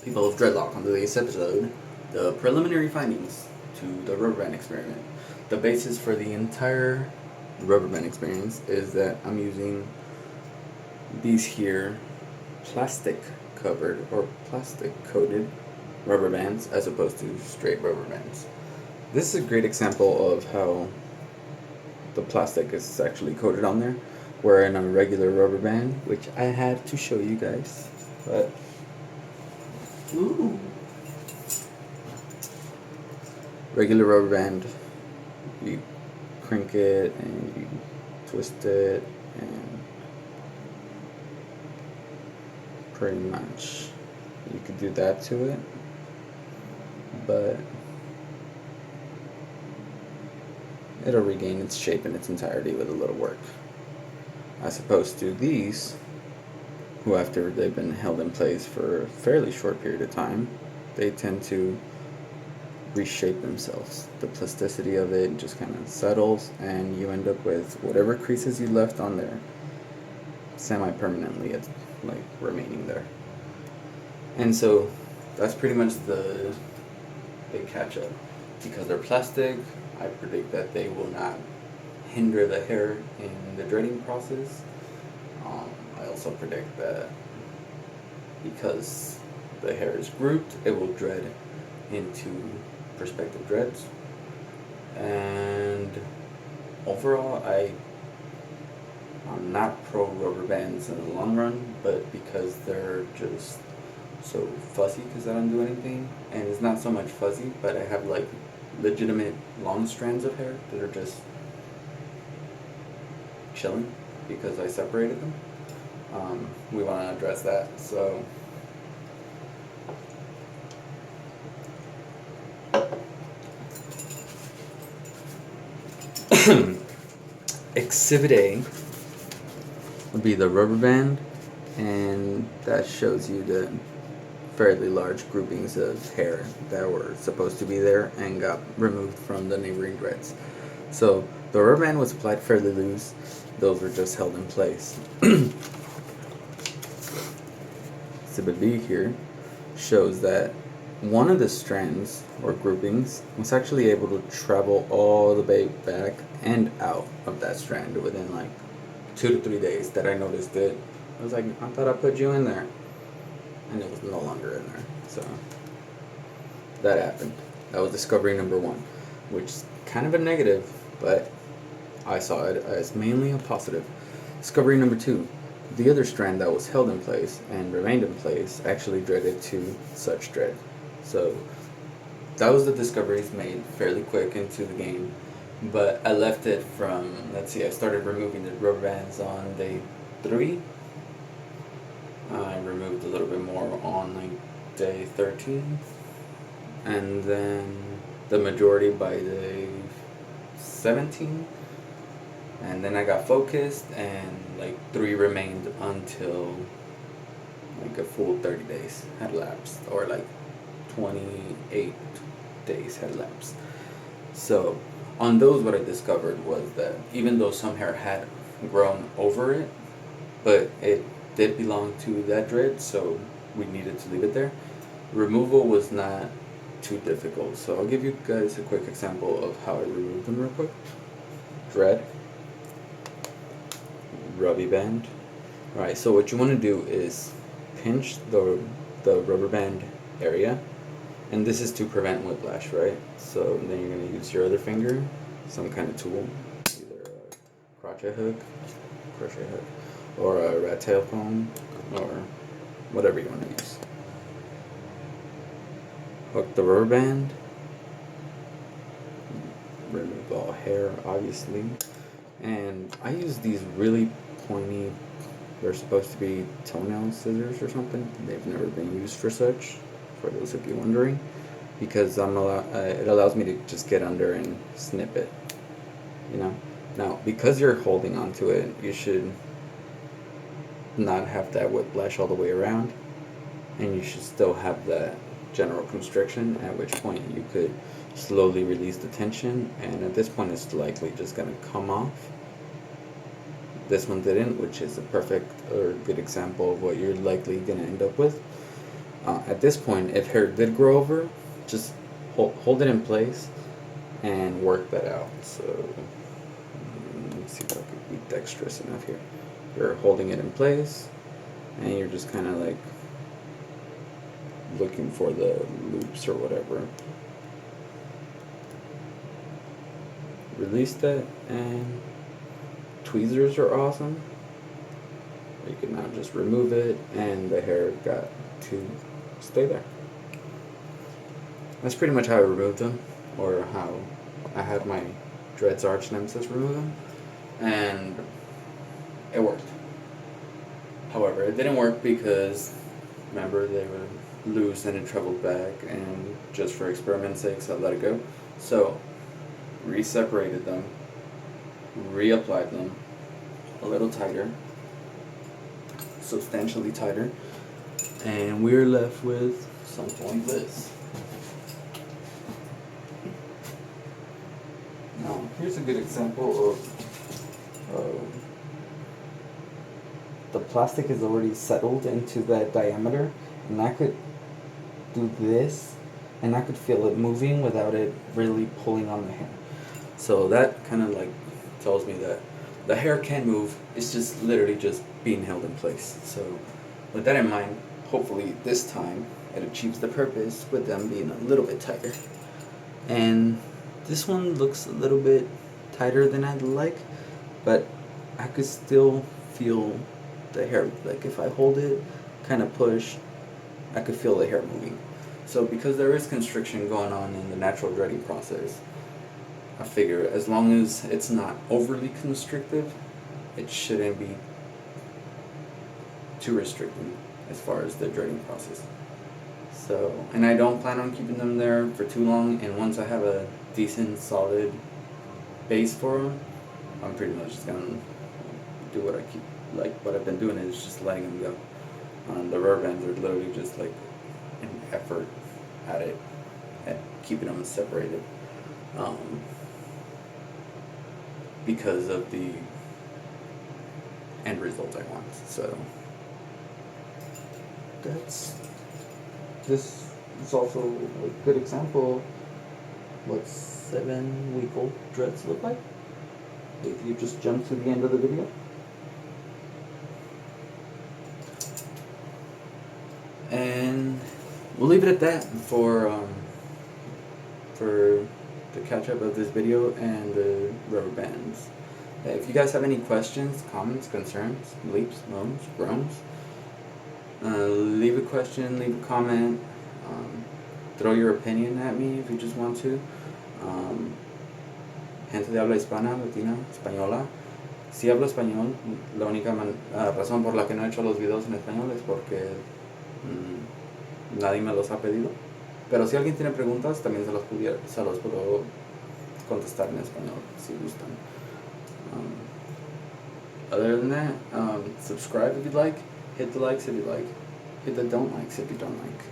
people of Dreadlock, on today's episode, the preliminary findings to the rubber band experiment. The basis for the entire rubber band experience is that I'm using these here plastic covered or plastic coated rubber bands as opposed to straight rubber bands. This is a great example of how the plastic is actually coated on there, where in a regular rubber band, which I had to show you guys, but ooh. Regular rubber band, you crank it and you twist it, and pretty much you could do that to it, but it'll regain its shape in its entirety with a little work. As opposed to these, who after they've been held in place for a fairly short period of time, they tend to reshape themselves. The plasticity of it just kind of settles, and you end up with whatever creases you left on there semi-permanently, it's like remaining there. And so that's pretty much the big catch-up. Because they're plastic, I predict that they will not hinder the hair in the dreading process. I also predict that because the hair is grouped, it will dread into perspective dreads. And overall, I'm not pro rubber bands in the long run, but because they're just so fuzzy because I don't do anything, and it's not so much fuzzy, but I have like legitimate long strands of hair that are just chilling because I separated them. We want to address that, so Exhibit A would be the rubber band, and that shows you the fairly large groupings of hair that were supposed to be there and got removed from the neighboring dreads. So the rubber band was applied fairly loose, those were just held in place. Exhibit B here shows that one of the strands or groupings was actually able to travel all the way back and out of that strand within like 2 to 3 days that I noticed it. I was like, I thought I put you in there, and it was no longer in there. So that happened. That was discovery number 1, which is kind of a negative, but I saw it as mainly a positive. Discovery number 2, the other strand that was held in place and remained in place actually dreaded to such dread. So that was the discoveries made fairly quick into the game, but I left it from, let's see, I started removing the rubber bands on day 3. I removed a little bit more on like day 13, and then the majority by day 17, and then I got focused, and like 3 remained until like a full 30 days had elapsed, or like 28 days had elapsed. So on those, what I discovered was that even though some hair had grown over it, but it did belong to that dread, so we needed to leave it there. Removal was not too difficult, so I'll give you guys a quick example of how I removed them real quick. Dread, rubby band. Alright, so what you want to do is pinch the rubber band area, and this is to prevent whiplash, right? So then you're going to use your other finger, some kind of tool, either a crochet hook, or a rat tail comb, or whatever you want to use. Hook the rubber band, remove all hair obviously, and I use these really pointy, they're supposed to be toenail scissors or something. They've never been used for such, for those of you wondering, because it allows me to just get under and snip it, you know. Now because you're holding onto it, you should not have that whiplash all the way around, and you should still have that general constriction, at which point you could slowly release the tension, and at this point it's likely just going to come off. This one didn't, which is a perfect or good example of what you're likely going to end up with. At this point, if hair did grow over, just hold it in place and work that out. So let me see if I can be dexterous enough here. You're holding it in place, and you're just kind of like looking for the loops or whatever. Release that, and tweezers are awesome. You can now just remove it, and the hair got to stay there. That's pretty much how I removed them, or how I had my dreads arch nemesis remove them, and it worked. However, it didn't work because, remember, they were loose and it traveled back, and just for experiment's sake, I let it go. So, re-separated them, reapplied them a little tighter, substantially tighter, and we're left with something like this. Now, here's a good example of the plastic is already settled into that diameter, and I could do this, and I could feel it moving without it really pulling on the hair. So that kind of like tells me that the hair can move, it's just literally just being held in place. So with that in mind, hopefully this time it achieves the purpose with them being a little bit tighter. And this one looks a little bit tighter than I'd like, but I could still feel the hair. Like if I hold it, kind of push, I could feel the hair moving. So because there is constriction going on in the natural dreading process, I figure as long as it's not overly constrictive, it shouldn't be too restricting as far as the dreading process. So, and I don't plan on keeping them there for too long, and once I have a decent solid base for them, I'm pretty much just gonna do what I keep, like what I've been doing is just letting them go. The rubber bands are literally just like an effort at it, at keeping them separated. Because of the end result I want. So this is also a good example of what 7-week-old dreads look like. If you just jump to the end of the video. And we'll leave it at that for the catch up of this video and the rubber bands. If you guys have any questions, comments, concerns, leaps, moans, groans, leave a question, leave a comment, throw your opinion at me if you just want to. Gente de habla hispana, latina, española. Si hablo español, la única razón por la que no he hecho los videos en español es porque nadie me los ha pedido. Pero si alguien tiene preguntas, también se los puedo contestar en español si gustan. Other than that, subscribe if you'd like, hit the likes if you like, hit the don't likes if you don't like.